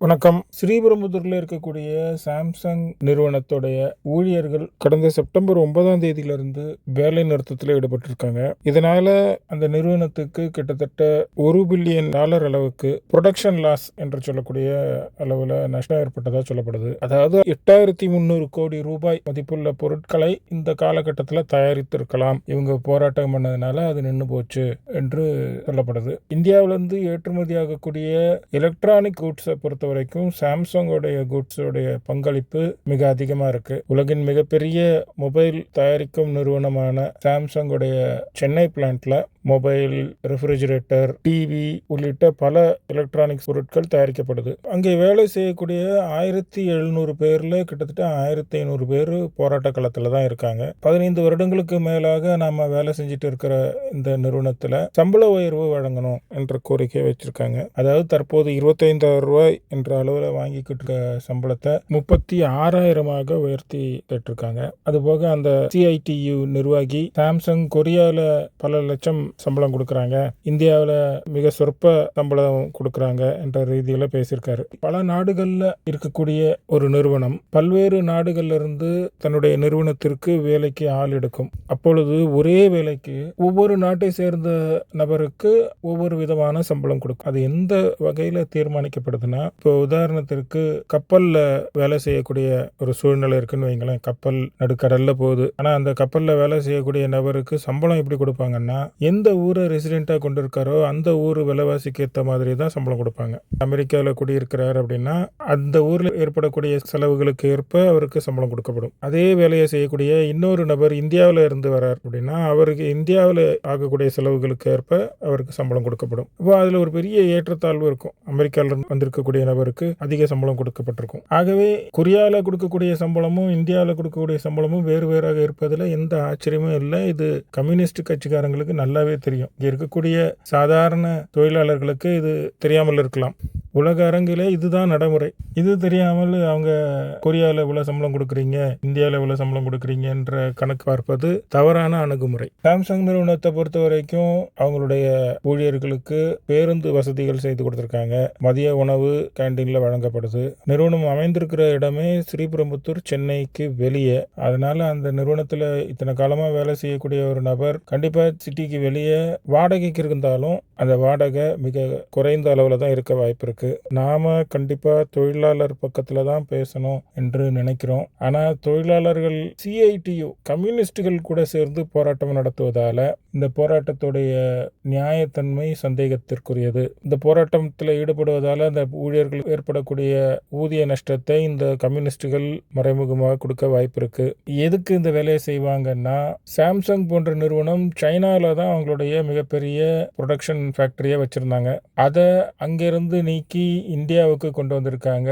வணக்கம். ஸ்ரீபெரும்புதூரில் இருக்கக்கூடிய சாம்சங் நிறுவனத்துடைய ஊழியர்கள் கடந்த செப்டம்பர் 9ஆம் தேதியிலிருந்து வேலை நிறுத்தத்தில் ஈடுபட்டிருக்காங்க. இதனால அந்த நிறுவனத்துக்கு கிட்டத்தட்ட $1 பில்லியன் அளவுக்கு ப்ரொடக்ஷன் லாஸ் என்று சொல்லக்கூடிய அளவில் நஷ்டம் ஏற்பட்டதாக சொல்லப்படுது. அதாவது 8300 கோடி ரூபாய் மதிப்புள்ள பொருட்களை இந்த காலகட்டத்தில் தயாரித்திருக்கலாம். இவங்க போராட்டம் பண்ணதுனால அது நின்று போச்சு என்று சொல்லப்படுது. இந்தியாவிலிருந்து ஏற்றுமதி ஆகக்கூடிய எலக்ட்ரானிக் கூட்ஸை பொறுத்த வரைக்கும் சாம்சங்கோடைய குட்ஸோடைய பங்களிப்பு மிக அதிகமா இருக்கு. உலகின் மிகப்பெரிய மொபைல் தயாரிக்கும் நிறுவனமான சாம்சங்கோடைய சென்னை பிளான்ட்ல மொபைல், ரெஃப்ரிஜரேட்டர், டிவி உள்ளிட்ட பல எலக்ட்ரானிக்ஸ் பொருட்கள் தயாரிக்கப்படுது. அங்கே வேலை செய்யக்கூடிய 1700 பேர்ல கிட்டத்தட்ட 1500 பேர் போராட்ட களத்துல தான் இருக்காங்க. 15 வருடங்களுக்கு மேலாக நாம வேலை செஞ்சுட்டு இருக்கிற இந்த நிறுவனத்துல சம்பள உயர்வு வழங்கணும் என்ற கோரிக்கை வச்சிருக்காங்க. அதாவது தற்போது 25,000 ரூபாய் என்ற அளவில் வாங்கிக்கிட்டு இருக்க சம்பளத்தை 36,000 உயர்த்தி கேட்டிருக்காங்க. அதுபோக அந்த CITU நிர்வாகி சாம்சங் கொரியால பல லட்சம் சம்பளம் கொடுக்கறாங்க, இந்தியாவில் மிக சொற்ப சம்பளம் கொடுக்கறாங்க என்ற ரீதியில் பேசியிருக்காரு. பல நாடுகள்ல இருக்கக்கூடிய ஒரு நிறுவனம் பல்வேறு நாடுகள்ல இருந்து தன்னுடைய நிறுவனத்திற்கு வேலைக்கு ஆள் எடுக்கும். அப்பொழுது ஒரே வேலைக்கு ஒவ்வொரு நாட்டை சேர்ந்த நபருக்கு ஒவ்வொரு விதமான சம்பளம் கொடுக்கும். அது எந்த வகையில தீர்மானிக்கப்படுதுன்னா, இப்போ உதாரணத்திற்கு கப்பல்ல வேலை செய்யக்கூடிய ஒரு சூழ்நிலை இருக்குன்னு வைங்களேன். கப்பல் நடுக்கடல்ல போகுது. ஆனா அந்த கப்பல்ல வேலை செய்யக்கூடிய நபருக்கு சம்பளம் எப்படி கொடுப்பாங்கன்னா, எந்த ஊரை ரெசிடென்ட்டா கொண்டு இருக்காரோ அந்த ஊர் விலைவாசிக்கு ஏற்ற மாதிரி தான் சம்பளம் கொடுப்பாங்க. அமெரிக்காவில் குடியிருக்கிறார் அப்படின்னா அந்த ஊர்ல ஏற்படக்கூடிய செலவுகளுக்கு ஏற்ப அவருக்கு சம்பளம் கொடுக்கப்படும். அதே வேலையை செய்யக்கூடிய இன்னொரு நபர் இந்தியாவில் இருந்து வரார் அப்படின்னா அவருக்கு இந்தியாவில் ஆகக்கூடிய செலவுகளுக்கு ஏற்ப அவருக்கு சம்பளம் கொடுக்கப்படும். இப்போ அதுல ஒரு பெரிய ஏற்றத்தாழ்வு இருக்கும். அமெரிக்காவில் வந்திருக்கக்கூடிய நபருக்கு அதிக சம்பளம் கொடுக்கப்பட்டிருக்கும். ஆகவே கொரியால கொடுக்கக்கூடிய சம்பளமும் இந்தியாவில் கொடுக்கக்கூடிய சம்பளமும் வேறு வேறாக இருப்பதில் எந்த ஆச்சரியமும் இல்லை. இது கம்யூனிஸ்ட் கட்சிக்காரங்களுக்கு நல்லாவே தெரியும். இங்க இருக்கக்கூடிய சாதாரண தொழிலாளர்களுக்கு இது தெரியாமல் இருக்கலாம். உலக அரங்கிலே இதுதான் நடைமுறை. இது தெரியாமல் அவங்க கொரியாவில் இவ்வளவு சம்பளம் கொடுக்குறீங்க, இந்தியாவில் இவ்வளவு சம்பளம் கொடுக்குறீங்க என்ற கணக்கு பார்ப்பது தவறான அணுகுமுறை. சாம்சங் நிறுவனத்தை பொறுத்த வரைக்கும் அவங்களுடைய ஊழியர்களுக்கு பேருந்து வசதிகள் செய்து கொடுத்திருக்காங்க. மதிய உணவு கேண்டீன்ல வழங்கப்படுது. நிறுவனம் அமைந்திருக்கிற இடமே ஸ்ரீபெரும்புத்தூர், சென்னைக்கு வெளியே. அதனால அந்த நிறுவனத்தில் இத்தனை காலமா வேலை செய்யக்கூடிய ஒரு நபர் கண்டிப்பா சிட்டிக்கு வெளியே வாடகைக்கு இருந்தாலும் அந்த வாடகை மிக குறைந்த அளவில் தான் இருக்க வாய்ப்பு இருக்கு. நாம கண்டிப்பா தொழிலாளர் பக்கத்துல தான் பேசணும் என்று நினைக்கிறோம். ஆனா தொழிலாளர்கள் CITU கம்யூனிஸ்டுகள் கூட சேர்ந்து போராட்டம் நடத்துவதால இந்த போராட்டத்துடைய நியாயத்தன்மை சந்தேகத்திற்குரியது. இந்த போராட்டத்தில் ஈடுபடுவதால அந்த ஊழியர்கள் ஏற்படக்கூடிய ஊதிய நஷ்டத்தை இந்த கம்யூனிஸ்டுகள் மறைமுகமாக கொடுக்க வாய்ப்பு இருக்கு. எதுக்கு இந்த வேலையை செய்வாங்கன்னா, சாம்சங் போன்ற நிறுவனம் சைனால தான் அவங்களுடைய மிகப்பெரிய ப்ரொடக்ஷன் ஃபேக்டரியை வச்சிருந்தாங்க. அதை அங்கிருந்து நீக்கி இந்தியாவுக்கு கொண்டு வந்திருக்காங்க.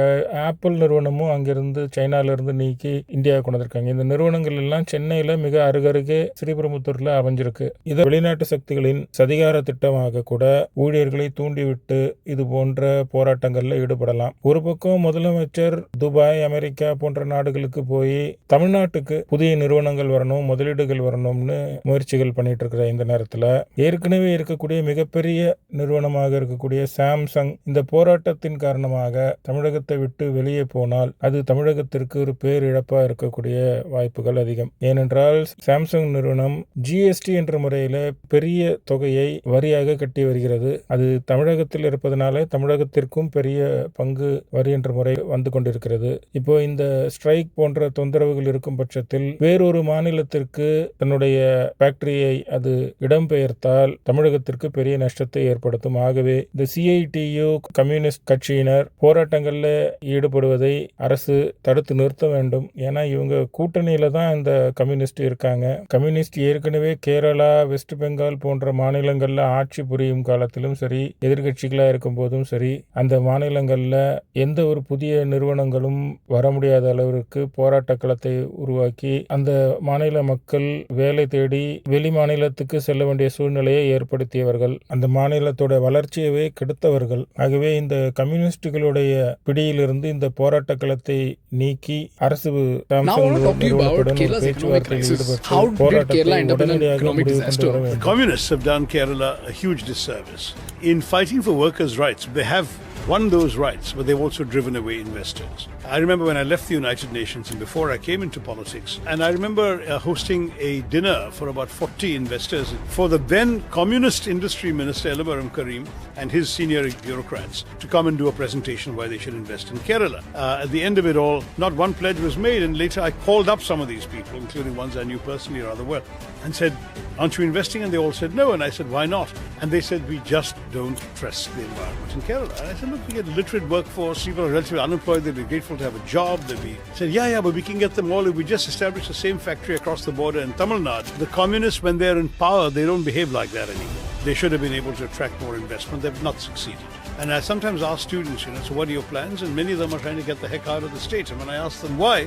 ஆப்பிள் நிறுவனமும் அங்கிருந்து சைனால இருந்து நீக்கி இந்தியாவுக்கு கொண்டு வந்திருக்காங்க. இந்த நிறுவனங்கள் எல்லாம் சென்னையில மிக அருகருகே ஸ்ரீபெரும்புத்தூர்ல அமைஞ்சிருக்கு. இதை வெளிநாட்டு சக்திகளின் சதிகார திட்டமாக கூட ஊழியர்களை தூண்டிவிட்டு இது போன்ற போராட்டங்கள்ல ஈடுபடலாம். ஒரு பக்கம் முதலமைச்சர் துபாய், அமெரிக்கா போன்ற நாடுகளுக்கு போய் தமிழ்நாட்டுக்கு புதிய நிறுவனங்கள் வரணும், முதலீடுகள் வரணும்னு முயற்சிகள் பண்ணிட்டு இருக்கிற இந்த நேரத்தில் ஏற்கனவே இருக்கக்கூடிய மிகப்பெரிய நிறுவனமாக இருக்கக்கூடிய சாம்சங் இந்த போராட்டத்தின் காரணமாக தமிழகத்தை விட்டு வெளியே போனால் அது தமிழகத்திற்கு ஒரு பேரிழப்பா இருக்கக்கூடிய வாய்ப்புகள் அதிகம். ஏனென்றால் சாம்சங் நிறுவனம் GST என்ற முறையில பெரிய தொகையை வரியாக கட்டி வருகிறது. அது தமிழகத்தில் இருப்பதனால தமிழகத்திற்கும் பெரிய பங்கு வரி என்ற முறை வந்து கொண்டிருக்கிறது. இப்போ இந்த ஸ்ட்ரைக் போன்ற தொந்தரவுகள் இருக்கும் பட்சத்தில் வேறொரு மாநிலத்திற்கு தன்னுடைய ஃபேக்டரியை அது இடம்பெயர்த்தால் தமிழகத்திற்கு பெரிய நஷ்டத்தை ஏற்படுத்தும். ஆகவே இந்த CITU கம்யூனிஸ்ட் கட்சியினர் போராட்டங்கள்ல ஈடுபடுவதை அரசு தடுத்து நிறுத்த வேண்டும். ஏன்னா இவங்க கூட்டணியில தான் இந்த கம்யூனிஸ்ட் இருக்காங்க. கம்யூனிஸ்ட் ஏற்கனவே கேரளா, வெஸ்ட் பெங்கால் போன்ற மாநிலங்கள்ல ஆட்சி புரியும் காலத்திலும் சரி, எதிர்கட்சிகளா இருக்கும் போதும் சரி, அந்த மாநிலங்கள்ல எந்த ஒரு புதிய நிறுவனங்களும் வர முடியாத அளவிற்கு போராட்ட களத்தை உருவாக்கி அந்த மாநில மக்கள் வேலை தேடி வெளி மாநிலத்துக்கு செல்ல வேண்டிய சூழ்நிலையை ஏற்படுத்தியவர்கள், அந்த மாநிலத்தோட வளர்ச்சியவே கெடுத்தவர்கள். ஆகவே இந்த கம்யூனிஸ்டுகளுடைய பிடியிலிருந்து இந்த போராட்ட களத்தை நீக்கி அரசு நிறுவனத்துடன் பேச்சுவார்த்தையில் ஈடுபட்டு போராட்டத்தை உடனடியாக முடிவு கொண்டு வர வேண்டும். Communists have done Kerala a huge disservice. In fighting for workers' rights, they have won those rights, but they've also driven away investors. I remember when I left the United Nations and before I came into politics, and I remember hosting a dinner for about 40 investors for the then Communist Industry Minister Elabaram Karim and his senior bureaucrats to come and do a presentation why they should invest in Kerala. At the end of it all, not one pledge was made, and later I called up some of these people, including ones I knew personally rather well, and said, "Aren't you investing?" And they all said no, and I said, "Why not?" And they said, "We just don't trust the environment in Kerala." And I said, "Look, we get a literate workforce, people are relatively unemployed, they'll be grateful to have a job." They said, yeah, but we can get them all if we just establish the same factory across the border in Tamil Nadu. The communists, when they're in power, they don't behave like that anymore. They should have been able to attract more investment. They've not succeeded. And I sometimes ask students, so what are your plans? And many of them are trying to get the heck out of the state. And when I ask them why,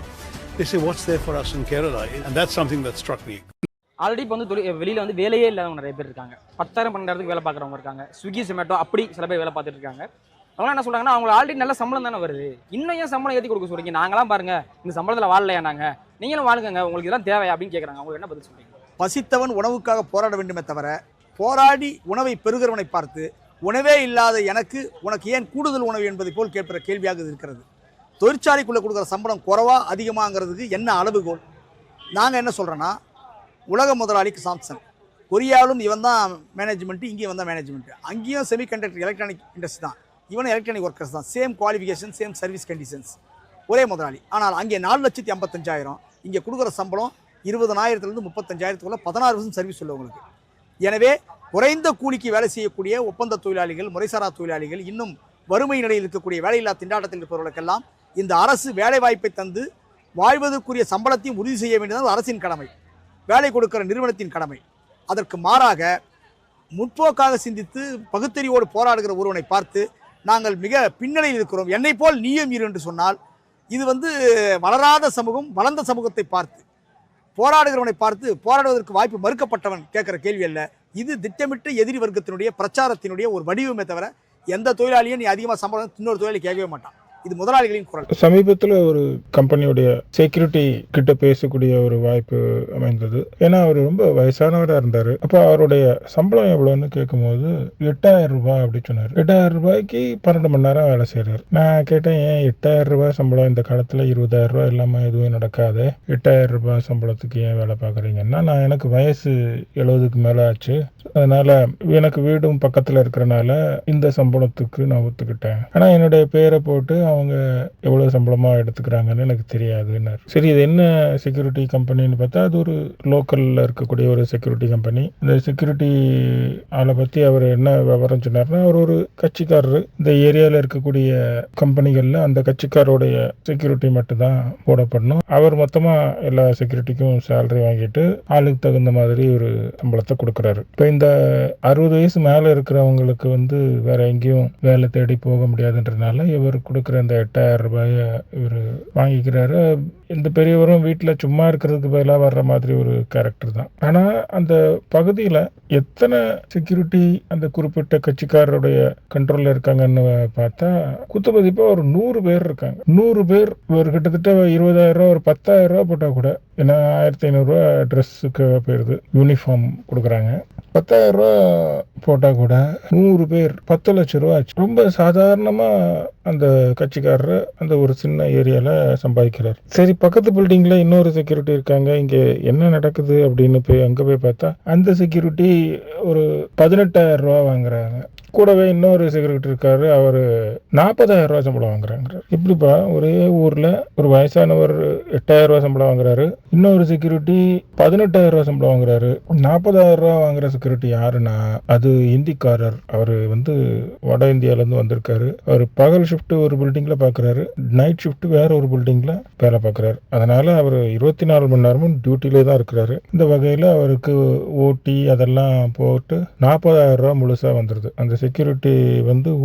they say, what's there for us in Kerala? And that's something that struck me. Already இப்போ வந்து வெளியில் வந்து வேலையே இல்லாதவங்க நிறைய பேர் இருக்காங்க. 10,000 12,000 வேலை பார்க்குறவங்க இருக்காங்க. ஸ்விக்கி ஜொமேட்டோ அப்படி சில பேர் வேலை பார்த்துட்டு இருக்காங்க. அவங்க என்ன சொல்கிறாங்கன்னா, அவங்க ஆல்ரெடி நல்ல சம்பளம் தானே வருது, இன்னும் ஏன் சம்பளம் ஏற்றி கொடுக்க சொல்கிறீங்க? நாங்களாம் பாருங்கள் இந்த சம்பளத்தில் வாழலையா, நாங்கள் நீங்களும் வாழுங்க, உங்களுக்கு இதெல்லாம் தேவையா அப்படின்னு கேட்குறாங்க. அவங்க என்ன பதில் சொல்கிறீங்க? பசித்தவன் உணவுக்காக போராட வேண்டுமே தவிர, போராடி உணவை பெறுகிறவனை பார்த்து உணவே இல்லாத உனக்கு ஏன் கூடுதல் உணவு என்பதை போல் கேட்கிற கேள்வியாக இருக்கிறது. தொழிற்சாலைக்குள்ளே கொடுக்குற சம்பளம் குறைவா அதிகமாகிறதுக்கு என்ன அளவுகோல்? நாங்கள் என்ன சொல்கிறோன்னா, உலக முதலாளிக்கு சாம்சங், கொரியாவிலும் இவன் தான் மேனேஜ்மெண்ட்டு, இங்கேயும் வந்தால் மேனேஜ்மெண்ட்டு, அங்கேயும் செமிகண்டக்டர் எலக்ட்ரானிக் இண்டஸ்ட்ரி தான், இவனும் எலக்ட்ரானிக் ஒர்க்கர்ஸ் தான், same qualification same service conditions, ஒரே முதலாளி. ஆனால் அங்கே 4,55,000, இங்கே கொடுக்குற சம்பளம் 20,000 35,000 16 சர்வீஸ் உள்ளவங்களுக்கு. எனவே குறைந்த கூலிக்கு வேலை செய்யக்கூடிய ஒப்பந்த தொழிலாளிகள், முறைசாரா தொழிலாளிகள், இன்னும் வறுமை நிலையில் இருக்கக்கூடிய வேலையில்லா திண்டாட்டத்தில் இருப்பவர்களுக்கெல்லாம் இந்த அரசு வேலை வாய்ப்பை தந்து வாழ்வதற்குரிய சம்பளத்தையும் உறுதி செய்ய வேண்டியது அரசின் கடமை, வேலை கொடுக்கிற நிறுவனத்தின் கடமை. அதற்கு மாறாக முற்போக்காக சிந்தித்து பகுத்தறிவோடு போராடுகிற ஒருவனை பார்த்து நாங்கள் மிக பின்னணியில் இருக்கிறோம், என்னை போல் நீயும் இரு என்று சொன்னால், இது வளராத சமூகம் வளர்ந்த சமூகத்தை பார்த்து போராடுகிறவனை பார்த்து போராடுவதற்கு வாய்ப்பு மறுக்கப்பட்டவன் கேட்குற கேள்வி அல்ல. இது திட்டமிட்டு எதிரி வர்க்கத்தினுடைய பிரச்சாரத்தினுடைய ஒரு வடிவமே தவிர, எந்த தொழிலாளியும் நீ அதிகமாக சம்பளம் இன்னொரு தொழிலாளி கேட்கவே மாட்டான். இது முதலாளிகளின் குரல். சமீபத்தில் ஒரு கம்பெனியுடைய செக்யூரிட்டி கிட்ட பேசக்கூடிய ஒரு வாய்ப்பு அமைந்தது. ஏன்னா அவர் ரொம்ப வயசானவராக இருந்தார். அப்போ அவருடைய சம்பளம் எவ்வளோன்னு கேட்கும்போது 8,000 ரூபாய் அப்படி சொன்னார். 8,000 ரூபாய்க்கு 12 மணி நேரம் வேலை செய்கிறார். நான் கேட்டேன், ஏன் 8,000 ரூபாய் சம்பளம் இந்த காலத்தில் 20,000 ரூபாய் இல்லாமல் எதுவும் நடக்காது, 8,000 ரூபாய் சம்பளத்துக்கு ஏன் வேலை பார்க்குறீங்கன்னா, நான் எனக்கு வயசு 70க்கு மேலே ஆச்சு, அதனால எனக்கு வீடும் பக்கத்தில் இருக்கிறனால இந்த சம்பளத்துக்கு நான் ஒத்துக்கிட்டேன். ஆனால் என்னுடைய பேரை போட்டு அவங்க எவ்வளோ சம்பளமாக எடுத்துக்கிறாங்கன்னு எனக்கு தெரியாதுன்னாரு. சரி, இது என்ன செக்யூரிட்டி கம்பெனின்னு பார்த்தா, அது ஒரு லோக்கலில் இருக்கக்கூடிய ஒரு செக்யூரிட்டி கம்பெனி. இந்த செக்யூரிட்டி ஆளை பற்றி அவர் என்ன விவரம் சொன்னார்னா, அவர் ஒரு கட்சிக்காரர். இந்த ஏரியாவில் இருக்கக்கூடிய கம்பெனிகளில் அந்த கட்சிக்காரோடைய செக்யூரிட்டி மட்டும்தான் போடப்படணும். அவர் மொத்தமாக எல்லா செக்யூரிட்டிக்கும் சேலரி வாங்கிட்டு ஆளுக்கு தகுந்த மாதிரி ஒரு சம்பளத்தை கொடுக்குறாரு. இப்போ இந்த 60 வயசு மேலே இருக்கிறவங்களுக்கு வேற எங்கேயும் வேலை தேடி போக முடியாதுன்றதுனால இவர் கொடுக்குற இந்த 8,000 ரூபாயை இவர் வாங்கிக்கிறாரு. இந்த பெரியவரும் வீட்டில் சும்மா இருக்கிறதுக்கு பதிலாக வர்ற மாதிரி ஒரு கேரக்டர் தான். ஆனால் அந்த பகுதியில் எத்தனை செக்யூரிட்டி அந்த குறிப்பிட்ட கட்சிக்காரருடைய கண்ட்ரோலில் இருக்காங்கன்னு பார்த்தா குத்துமதிப்பாக ஒரு 100 பேர் இருக்காங்க. 100 பேர் ஒரு கிட்டத்தட்ட 20,000 ரூபா ஒரு 10,000 ரூபா போட்டால் கூட, ஏன்னா 1,500 ரூபா ட்ரெஸ்ஸுக்கு போயிடுது, யூனிஃபார்ம் கொடுக்குறாங்க. 10,000 ரூபா போட்டால் கூட 100 பேர் 10 லட்சம் ரூபா ஆச்சு. ரொம்ப சாதாரணமாக அந்த கட்சிக்காரர் அந்த ஒரு சின்ன ஏரியாவில் சம்பாதிக்கிறார். சரி, பக்கத்து பில்டிங்கில் இன்னொரு செக்யூரிட்டி இருக்காங்க, இங்கே என்ன நடக்குது அப்படின்னு அங்கே போய் பார்த்தா அந்த செக்யூரிட்டி ஒரு 18,000 ரூபா வாங்குறாங்க. கூடவே இன்னொரு செக்யூரிட்டி இருக்காரு, அவர் 40,000 ரூபா சம்பளம் வாங்குறாங்க. இப்படிப்பா ஒரே ஊரில் ஒரு வயசானவர் 8,000 ரூபா சம்பளம் வாங்குறாரு, இன்னொரு செக்யூரிட்டி 18,000 ரூபா சம்பளம் வாங்குறாரு. 40,000 ரூபா வாங்குற செக்யூரிட்டி யாருன்னா அது இந்திக்காரர். அவர் வட இந்தியாவிலேருந்து வந்திருக்காரு. அவர் பகல் ஷிஃப்ட் ஒரு பில்டிங்கில் பார்க்குறாரு, நைட் ஷிஃப்ட் வேற ஒரு பில்டிங்கில் வேலை பார்க்குறாரு. அதனால அவர் 24 மணி நேரமும் டியூட்டிலே தான் இருக்கிறாரு. இந்த வகையில் அவருக்கு ஓட்டி அதெல்லாம் போட்டு 40,000 ரூபா முழுசாக வந்துடுது. அந்த செக்யூரிட்டி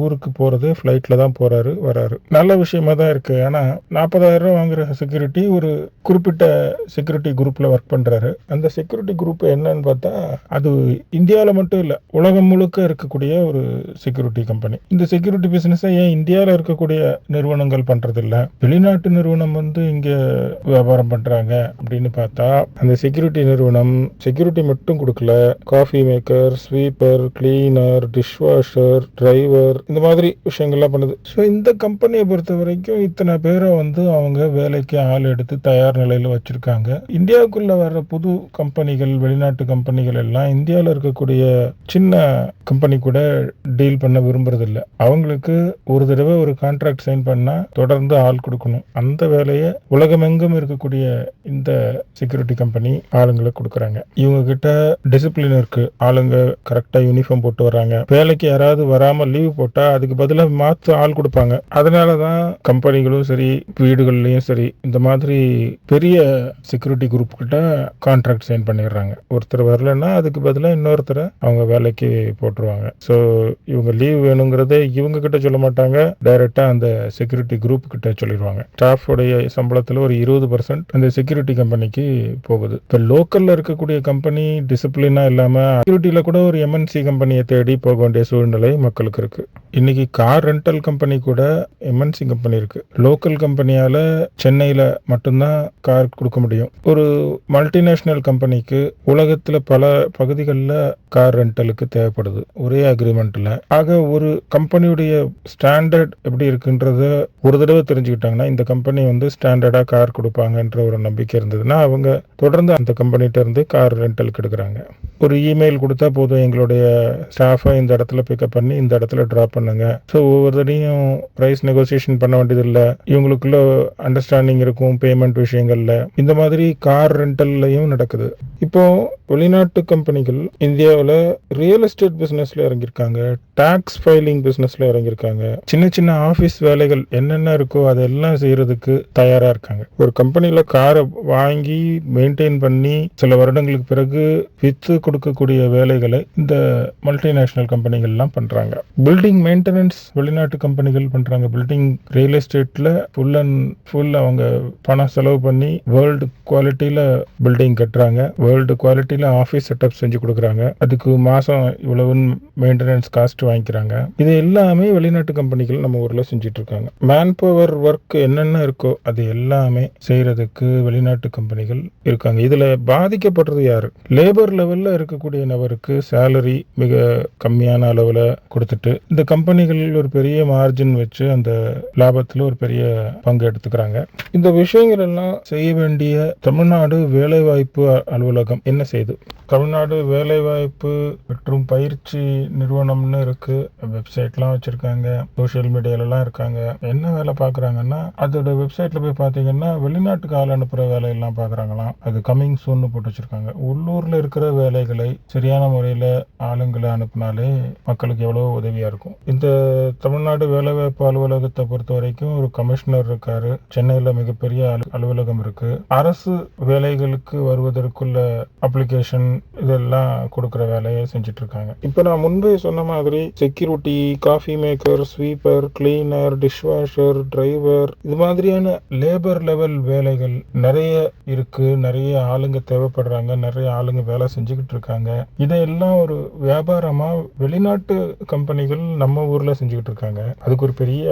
ஊருக்கு போகிறது ஃப்ளைட்டில் தான் போகிறாரு வராரு. நல்ல விஷயமா தான் இருக்குது. ஆனால் 40,000 ரூபா வாங்குற செக்யூரிட்டி ஒரு குறிப்பிட்ட செக்யூரிட்டி குரூப்பில் ஒர்க் பண்ணுறாரு. அந்த செக்யூரிட்டி குரூப் என்னன்னு பார்த்தா அது இந்தியாவில் மட்டும் இல்லை, உலகம் முழுக்க இருக்கக்கூடிய ஒரு செக்யூரிட்டி கம்பெனி. இந்த செக்யூரிட்டி பிஸ்னஸை ஏன் இந்தியாவில் இருக்கக்கூடிய நிறுவனங்கள் பண்ணுறதில்ல, வெளிநாட்டு நிறுவனம் இங்கே வியாபாரம் பண்ணுறாங்க அப்படின்னு பார்த்தா, அந்த செக்யூரிட்டி நிறுவனம் செக்யூரிட்டி மட்டும் கொடுக்கல, coffee maker, sweeper, cleaner, dishwasher, washer, driver, இந்த மாதிரி விஷயங்கள்லாம் பண்ணுது. ஸோ இந்த கம்பெனியை பொறுத்த வரைக்கும் இத்தனை பேரை அவங்க வேலைக்கு ஆள் எடுத்து தயார் நிலையில் வச்சிருக்காங்க. இந்தியாவுக்குள்ள வர்ற புது கம்பெனிகள், வெளிநாட்டு கம்பெனிகள் எல்லாம் இந்தியாவில் இருக்கக்கூடிய சின்ன கம்பெனி கூட டீல் பண்ண விரும்புறதில்ல. அவங்களுக்கு ஒரு தடவை ஒரு கான்ட்ராக்ட் சைன் பண்ணா தொடர்ந்து ஆள் கொடுக்கணும். அந்த வேலையை உலகமெங்கும் இருக்கக்கூடிய இந்த செக்யூரிட்டி கம்பெனி ஆளுங்களை கொடுக்குறாங்க. இவங்க கிட்ட டிசிப்ளின் இருக்கு. ஆளுங்க கரெக்டா யூனிஃபார்ம் போட்டு வர்றாங்க. வேலைக்கு யாராவது வராம லீவ் போட்டா அதுக்கு பதிலாக மாற்று ஆள் கொடுப்பாங்க. அதனாலதான் கம்பெனிகளும் சரி, வீடுகள்லயும் சரி, இந்த மாதிரி பெரிய செக்யூரிட்டி குரூப் கிட்ட கான்ட்ராக்ட் சைன் பண்ணிடுறாங்க. ஒருத்தர் வரலன்னா அதுக்கு பதிலாக இன்னொருத்தரை அவங்க வேலைக்கு போட்டுருவாங்க. ஸோ இவங்க லீவ் வேணுங்கிறத இவங்க கிட்ட சொல்ல மாட்டாங்க, டைரக்டா அந்த செக்யூரிட்டி குரூப் கிட்ட சொல்லிடுவாங்க. ஸ்டாஃபோடைய சம்பளத்தில் ஒரு 20% அந்த செக்யூரிட்டி கம்பெனிக்கு போகுது. இப்போ லோக்கல்ல இருக்கக்கூடிய கம்பெனி டிசிப்ளினா இல்லாம செக்யூரிட்டியில கூட ஒரு எம்என்சி கம்பெனியை தேடி போக வேண்டிய சூழ்நிலை மக்களுக்கு இருக்கு. இன்னைக்கு கார் ரெண்டல் கம்பெனி கூட எம்என்சி கம்பெனி இருக்கு. லோக்கல் கம்பெனியால சென்னையில மட்டும்தான் கார் கொடுக்க முடியும். ஒரு மல்டிநேஷனல் கம்பெனிக்கு உலகத்துல பல பகுதிகளில் கார் ரெண்டலுக்கு தேவைப்படுது ஒரே அக்ரிமெண்ட்ல. ஆக ஒரு கம்பெனியுடைய ஸ்டாண்டர்ட் எப்படி இருக்குன்றத ஒரு தடவை தெரிஞ்சுக்கிட்டாங்கன்னா, இந்த கம்பெனி ஸ்டாண்டர்டா கார் கொடுப்பாங்கன்ற ஒரு நம்பிக்கை இருந்ததுன்னா அவங்க தொடர்ந்து அந்த கம்பெனிட்ட இருந்து கார் ரெண்டலுக்கு எடுக்கிறாங்க. ஒரு இமெயில் கொடுத்தா போதும், எங்களுடைய ஸ்டாஃபை இந்த இடத்துல பிக்கப் பண்ணி இந்த இடத்துல ட்ராப் பண்ணுங்க. ஸோ ஒவ்வொரு தடையும் ப்ரைஸ் நெகோசியேஷன் பண்ண வேண்டியதில்லை. இவங்களுக்குள்ள அண்டர்ஸ்டாண்டிங் இருக்கும் பேமெண்ட் விஷயங்கள்ல. இந்த மாதிரி கார் ரெண்டல்லையும் நடக்குது. இப்போ வெளிநாட்டு கம்பெனிகள் இந்தியாவில் ரியல் எஸ்டேட் பிசினஸ்ல இறங்கியிருக்காங்க, டாக்ஸ் ஃபைலிங் பிசினஸ்ல இறங்கியிருக்காங்க, சின்ன சின்ன ஆஃபீஸ் வேலைகள் என்னென்ன இருக்கோ அதெல்லாம் செய்யறதுக்கு தயாரா இருக்காங்க. ஒரு கம்பெனியில காரை வாங்கி மெயின்டைன் பண்ணி சில வருடங்களுக்கு பிறகு வித்து கொடுக்கக்கூடிய வேலைகளை இந்த மல்டிநேஷனல் கம்பெனிகள்லாம் பண்றாங்க. பில்டிங் மெயின்டெனன்ஸ் வெளிநாட்டு கம்பெனிகள் பண்றாங்க. பில்டிங் ரியல் எஸ்டேட்ல ஃபுல் அண்ட் ஃபுல் அவங்க பணம் செலவு பண்ணி வேர்ல்டு குவாலிட்டியில பில்டிங் கட்டுறாங்க. வேர்ல்டு குவாலிட்டியில ஆஃபீஸ் செட்டப் செஞ்சு கொடுக்குறாங்க. அதுக்கு மாசம் இவ்வளவு மெயின்டெனன்ஸ் காஸ்ட் வாங்கிக்கிறாங்க. இது எல்லாமே வெளிநாட்டு கம்பெனிகள் நம்ம ஊர்ல செஞ்சுட்டு இருக்காங்க. மேன் பவர் ஒர்க் என்னென்ன இருக்கோ அது எல்லாமே செய்யறதுக்கு வெளிநாட்டு கம்பெனிகள் இருக்காங்க. இதுல பாதிக்கப்படுறது யாரு? லேபர் லெவல்ல இருக்கக்கூடிய நபருக்கு சேலரி மிக கம்மியான அளவுல கொடுத்துட்டு இந்த கம்பெனிகள் ஒரு பெரிய மார்ஜின் வச்சு அந்த லாபத்துல ஒரு பெரிய பங்கு எடுத்துக்கிறாங்க. இந்த விஷயங்கள் எல்லாம் செய்ய வேண்டிய தமிழ்நாடு வேலைவாய்ப்பு அலுவலகம் என்ன செய்யுது? தமிழ்நாடு வேலைவாய்ப்பு மற்றும் பயிற்சி நிறுவனம்னு இருக்கு. வெப்சைட்லாம் வச்சிருக்காங்க, சோசியல் மீடியாலலாம் இருக்காங்க. என்ன வேலை பார்க்குறாங்கன்னா, அதோட வெப்சைட்ல போய் பார்த்தீங்கன்னா வெளிநாட்டுக்கு ஆள் அனுப்புகிற வேலையெல்லாம் பார்க்குறாங்களாம். அது கமிங் சூன்னு போட்டு வச்சிருக்காங்க. உள்ளூரில் இருக்கிற வேலைகளை சரியான முறையில் ஆளுங்களை அனுப்புனாலே மக்களுக்கு எவ்வளோ உதவியாக இருக்கும். இந்த தமிழ்நாடு வேலைவாய்ப்பு அலுவலகத்தை பொறுத்த வரைக்கும் ஒரு கமிஷனர் இருக்காரு. சென்னையில் மிகப்பெரிய அலுவலகம் இருக்கு. அரசு வேலைகளுக்கு வருவதற்குள்ள அப்ளிகேஷன் இதெல்லாம் கொடுக்குற வேலையை செஞ்சுட்டு இருக்காங்க. இப்போ நான் முன்பே சொன்ன மாதிரி security, coffee maker, sweeper, cleaner, dishwasher, driver, இது மாதிரியான லேபர் லெவல் வேலைகள் நிறைய இருக்கு. நிறைய ஆளுங்க தேவைப்படுறாங்க. நிறைய ஆளுங்க வேலை செஞ்சுக்கிட்டு இருக்காங்க. இதையெல்லாம் ஒரு வியாபாரமா வெளிநாட்டு கம்பெனிகள் நம்ம ஊர்ல செஞ்சுக்கிட்டு இருக்காங்க. அதுக்கு ஒரு பெரிய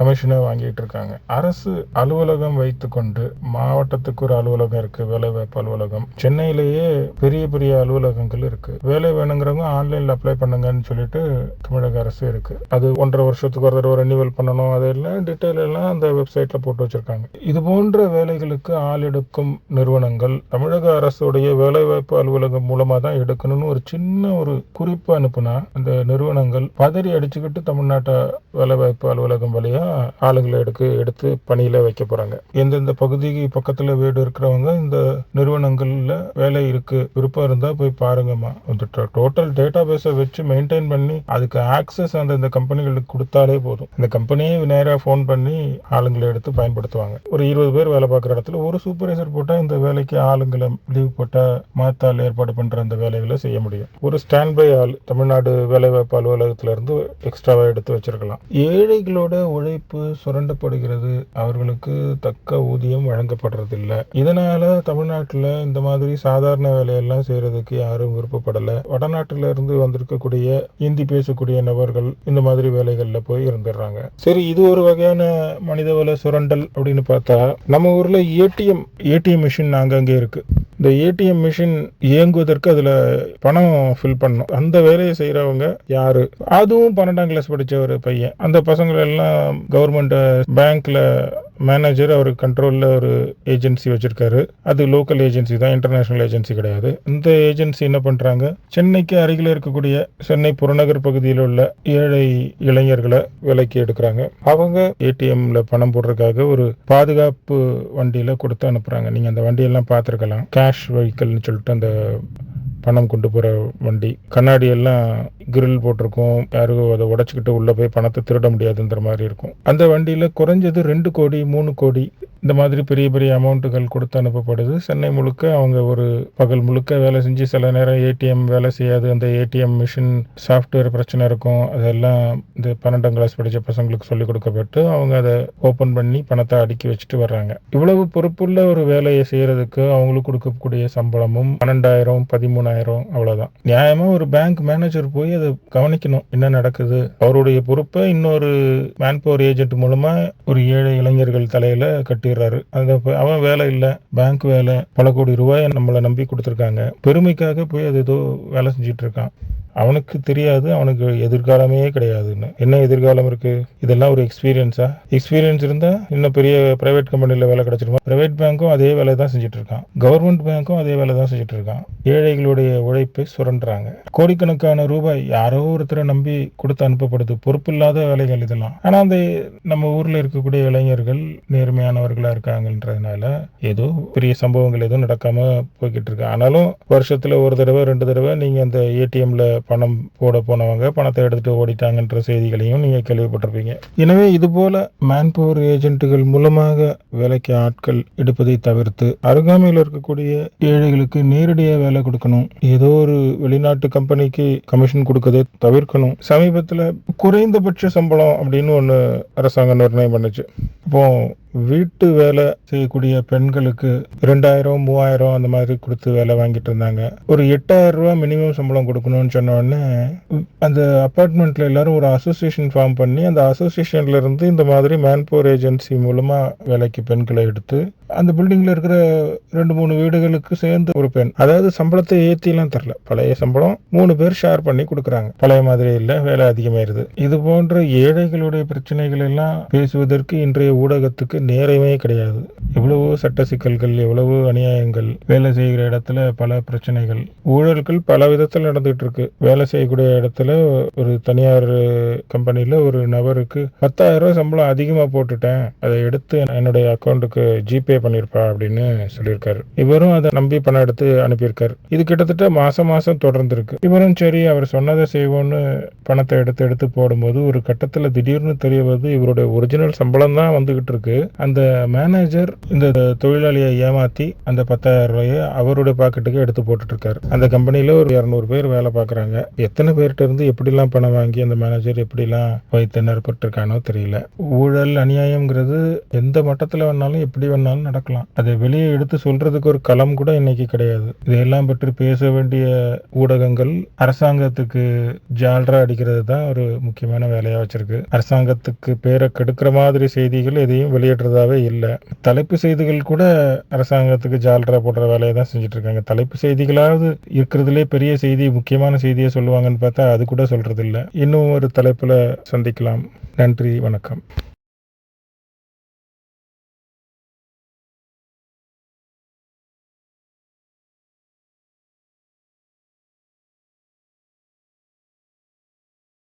கமிஷனை வாங்கிட்டு இருக்காங்க. அரசு அலுவலகம் வைத்துக்கொண்டு மாவட்டத்துக்கு ஒரு அலுவலகம் இருக்கு, வேலைவாய்ப்பு அலுவலகம். சென்னையிலேயே பெரிய பெரிய அலுவலகங்கள் இருக்கு. வேலை வேணுங்கிறவங்க ஆன்லைன்ல அப்ளை பண்ணுங்கன்னு சொல்லிட்டு தமிழக அரசு இருக்கு. அது 1.5 வருஷத்துக்கு ஒரு தடவை ரெனிவல் பண்ணணும். அதெல்லாம் டீட்டெயில் எல்லாம் அந்த வெப்சைட்ல போட்டு வச்சிருக்காங்க. இது போன்ற வேலைகளுக்கு ஆள் எடுக்கும் நிறுவனங்கள் தமிழக அரசுடைய வேலைவாய்ப்பு அலுவலகம் மூலமா தான் எடுக்கணும்னு ஒரு சின்ன ஒரு குறிப்பு அனுப்புனா அந்த நிறுவனங்கள் பதறி அடிச்சுக்கிட்டு தமிழ்நாட்டு வேலைவாய்ப்பு அலுவலகம் வழியா ஆளுங்களை எடுத்து பணியில வைக்க போறாங்க. எந்தெந்த பகுதிக்கு பக்கத்துல வீடு இருக்கிறவங்க இந்த நிறுவனங்கள்ல வேலை இருக்கு, விருப்பம் இருந்தா போய் பாருங்கம்மா. டோட்டல் டேட்டா பேஸை வச்சு மெயின்டைன் பண்ணி அதுக்கு ஆக்சஸ் அந்த கம்பெனிகளுக்கு கொடுத்தாலே போதும். இந்த கம்பெனியே நேராக ஃபோன் பண்ணி ஆளுங்களை எடுத்து பயன்படுத்துவாங்க. ஒரு 20 பேர் வேலை பார்க்குற இடத்துல ஒரு சூப்பர்வைசர் போட்டா இந்த வேலைக்கு ஆளுங்களை லீவ் போட்டா மாத்தால் ஏற்பாடு பண்ற அந்த வேலைகளை செய்ய முடியும். ஒரு ஸ்டாண்ட் பை ஆள் தமிழ்நாடு வேலைவாய்ப்பு அலுவலகத்துல இருந்து எக்ஸ்ட்ராவா எடுத்து வச்சிருக்கலாம். ஏழைகளோட உழைப்பு சுரண்டப்படுகிறது. அவர்களுக்கு தக்க ஊதியம் வழங்கப்படுறது இல்லை. இதனால தமிழ்நாட்டில் இந்த மாதிரி சாதாரண வேலையெல்லாம் செய்யற செய்யறதுக்கு யாரும் விருப்பப்படலை. வடநாட்டில இருந்து வந்திருக்கக்கூடிய ஹிந்தி பேசக்கூடிய நபர்கள் இந்த மாதிரி வேலைகளில் போய் இருந்துடுறாங்க. சரி, இது ஒரு வகையான மனிதவள சுரண்டல் அப்படின்னு பார்த்தா, நம்ம ஊரில் ஏடிஎம் மிஷின் அங்கங்கே இருக்கு. இந்த ஏடிஎம் மிஷின் இயங்குவதற்கு அதில் பணம் ஃபில் பண்ணும். அந்த வேலையை செய்கிறவங்க யாரு? அதுவும் 12ஆம் கிளாஸ் படித்த ஒரு பையன். அந்த பசங்களை எல்லாம் கவர்மெண்ட் பேங்க்ல மேனேஜர் அவர் கண்ட்ரோலில் ஒரு ஏஜென்சி வச்சிருக்காரு. அது லோக்கல் ஏஜென்சி தான், இன்டர்நேஷனல் ஏஜென்சி கிடையாது. இந்த ஏஜென்சி என்ன பண்ணுறாங்க, சென்னைக்கு அருகில் இருக்கக்கூடிய சென்னை புறநகர் பகுதியில் உள்ள ஏழை இளைஞர்களை விலைக்கு எடுக்கிறாங்க. அவங்க ஏடிஎம்ல பணம் போடுறதுக்காக ஒரு பாதுகாப்பு வண்டியில கொடுத்து அனுப்புறாங்க. நீங்க அந்த வண்டியெல்லாம் பார்த்துருக்கலாம். கேஷ் வெஹிக்கல்னு சொல்லிட்டு அந்த பணம் கொண்டு போகிற வண்டி. கண்ணாடி எல்லாம் கிரில் போட்டிருக்கும். யாரும் அதை உடச்சிக்கிட்டு உள்ளே போய் பணத்தை திருட முடியாதுன்ற மாதிரி இருக்கும். அந்த வண்டியில் குறைஞ்சது 2 கோடி 3 கோடி இந்த மாதிரி பெரிய பெரிய அமௌண்ட்டுகள் கொடுத்து அனுப்பப்படுது. சென்னை முழுக்க அவங்க ஒரு பகல் முழுக்க வேலை செஞ்சு, சில நேரம் ஏடிஎம் வேலை செய்யாது. அந்த ஏடிஎம் மிஷின் சாஃப்ட்வேர் பிரச்சனை இருக்கும். அதெல்லாம் இந்த 12ஆம் கிளாஸ் படித்த பசங்களுக்கு சொல்லிக் கொடுக்கப்பட்டு அவங்க அதை ஓப்பன் பண்ணி பணத்தை அடுக்கி வச்சுட்டு வர்றாங்க. இவ்வளவு பொறுப்புள்ள ஒரு வேலையை செய்யறதுக்கு அவங்களுக்கு கொடுக்கக்கூடிய சம்பளமும் 12,000 13,000 அவ்வளவுதான். நியாயமா ஒரு பேங்க் மேனேஜர் போய் அதை கவனிக்கணும், என்ன நடக்குது. அவருடைய பொறுப்பை இன்னொரு மேன்பவர் ஏஜென்ட் மூலமா ஒரு ஏழை இளைஞர்கள் தலையில கட்டிடுறாரு. அவன் வேலை இல்லை, பேங்க் வேலை, பல கோடி ரூபாய் நம்மளை நம்பி கொடுத்துருக்காங்க. பெருமைக்காக போய் அது ஏதோ வேலை செஞ்சுட்டு இருக்கான். அவனுக்கு தெரியாது அவனுக்கு எதிர்காலமே கிடையாதுன்னு. என்ன எதிர்காலம் இருக்கு? இதெல்லாம் ஒரு எக்ஸ்பீரியன்ஸ் இருந்தா இன்னும் பெரிய பிரைவேட் கம்பெனில வேலை கிடைச்சிருமா? பிரைவேட் பேங்க்கும் அதே வேலை தான் செஞ்சுட்டு இருக்கான், கவர்மெண்ட் பேங்க்கும் அதே வேலை தான் செஞ்சுட்டு இருக்கான். ஏழைகளுடைய உழைப்பை சுரண்டுறாங்க. கோடிக்கணக்கான ரூபாய் யாரோ ஒருத்தரை நம்பி கொடுத்து அனுப்பப்படுது. பொறுப்பில்லாத வேலைகள் இதெல்லாம். ஆனா அந்த நம்ம ஊர்ல இருக்கக்கூடிய இளைஞர்கள் நேர்மையானவர்களா இருக்காங்கன்றதுனால ஏதோ பெரிய சம்பவங்கள் எதுவும் நடக்காம போய்கிட்டு இருக்கு. ஆனாலும் வருஷத்துல ஒரு தடவை 2 தடவை நீங்க அந்த ஏடிஎம்ல பணம் போட போனவங்க பணத்தை எடுத்துட்டு ஓடிட்டாங்கன்ற செய்திகளையும் நீங்க கேள்விப்பட்டிருப்பீங்க. எனவே இது போல மேன்பவர் ஏஜென்ட்டுகள் மூலமாக வேலைக்கு ஆட்கள் எடுப்பதை தவிர்த்து அருகாமையில் இருக்கக்கூடிய ஏழைகளுக்கு நேரடியாக வேலை கொடுக்கணும். ஏதோ ஒரு வெளிநாட்டு கம்பெனிக்கு கமிஷன் கொடுக்கறதை தவிர்க்கணும். சமீபத்தில் குறைந்தபட்ச சம்பளம் அப்படின்னு ஒன்று அரசாங்கம் நிர்ணயம் பண்ணுச்சு. இப்போ வீட்டு வேலை செய்யக்கூடிய பெண்களுக்கு 2,000 3,000 அந்த மாதிரி கொடுத்து வேலை வாங்கிட்டு இருந்தாங்க. ஒரு 8,000 ரூபாய் மினிமம் சம்பளம் கொடுக்கணும்னு சொன்ன உடனே அந்த அப்பார்ட்மெண்ட்ல எல்லாரும் ஒரு அசோசியேஷன் ஃபார்ம் பண்ணி அந்த அசோசியேஷன்ல இருந்து இந்த மாதிரி மேன்பவர் ஏஜென்சி மூலமா வேலைக்கு பெண்களை எடுத்து அந்த பில்டிங்ல இருக்கிற 2-3 வீடுகளுக்கு சேர்ந்து ஒரு பெண், அதாவது சம்பளத்தை ஏற்றிலாம் தரல, பழைய சம்பளம் 3 பேர் ஷேர் பண்ணி கொடுக்குறாங்க. பழைய மாதிரி இல்லை, வேலை அதிகமாயிருது. இது போன்ற ஏழைகளுடைய பிரச்சனைகள் எல்லாம் பேசுவதற்கு இன்றைய ஊடகத்துக்கு நேரமே கிடையாது. எவ்வளவோ சட்ட சிக்கல்கள், எவ்வளவோ அநியாயங்கள், வேலை செய்கிற இடத்துல பல பிரச்சனைகள், ஊழல்கள் பல விதத்தில் நடந்துகிட்டு இருக்கு. வேலை செய்யக்கூடிய இடத்துல ஒரு தனியார் கம்பெனில ஒரு நபருக்கு 10,000 ரூபாய் சம்பளம் அதிகமா போட்டுட்டேன், அதை எடுத்து என்னுடைய அக்கௌண்ட்டுக்கு ஜிபே பண்ணிருப்பா அப்படின்னு சொல்லியிருக்காரு. இவரும் அதை நம்பி பணம் எடுத்து அனுப்பியிருக்காரு. இது கிட்டத்தட்ட மாசம் தொடர்ந்து இருக்கு. இவரும் சரி அவர் சொன்னதை செய்வோம்னு பணத்தை எடுத்து போடும்போது ஒரு கட்டத்துல திடீர்னு தெரியவது இவருடைய ஒரிஜினல் சம்பளம் தான் வந்துகிட்டு இருக்கு. அந்த மேனேஜர் இந்த தொழிலாளியை ஏமாத்தி அந்த 10,000 ரூபாயை அவருடைய பாக்கெட்டுக்கு எடுத்து போட்டுட்டு இருக்காரு. அந்த கம்பெனில ஒரு 200 பேர் வேலை பார்க்கறாங்க. எத்தனை பேர்கிட்ட இருந்து எப்படிலாம் பணம் வாங்கி அந்த மேனேஜர் எப்படிலாம் வைத்து நிரப்பிட்டு இருக்கானோ தெரியல. ஊழல் அநியாயம்ங்கிறது எந்த மட்டத்துல வேணாலும் எப்படி வேணாலும் நடக்கலாம். அதை வெளியே எடுத்து சொல்றதுக்கு ஒரு களம் கூட இன்னைக்கு கிடையாது. இதையெல்லாம் பற்றி பேச வேண்டிய ஊடகங்கள் அரசாங்கத்துக்கு ஜால்ரா அடிக்கிறது தான் ஒரு முக்கியமான வேலையா வச்சிருக்கு. அரசாங்கத்துக்கு பேரை கெடுக்கிற மாதிரி செய்திகள் எதையும் வெளியிடுறதாவே இல்லை. தலைப்பு செய்திகள் கூட அரசாங்கத்துக்கு ஜால்ரா போடுற வேலையை தான் செஞ்சுட்டு இருக்காங்க. தலைப்பு செய்திகளாவது இருக்கிறதுலே பெரிய செய்தி, முக்கியமான செய்தியை சொல்லுவாங்கன்னு பார்த்தா அது கூட சொல்றது இல்லை. இன்னும் ஒரு தலைப்புல சந்திக்கலாம். நன்றி, வணக்கம்.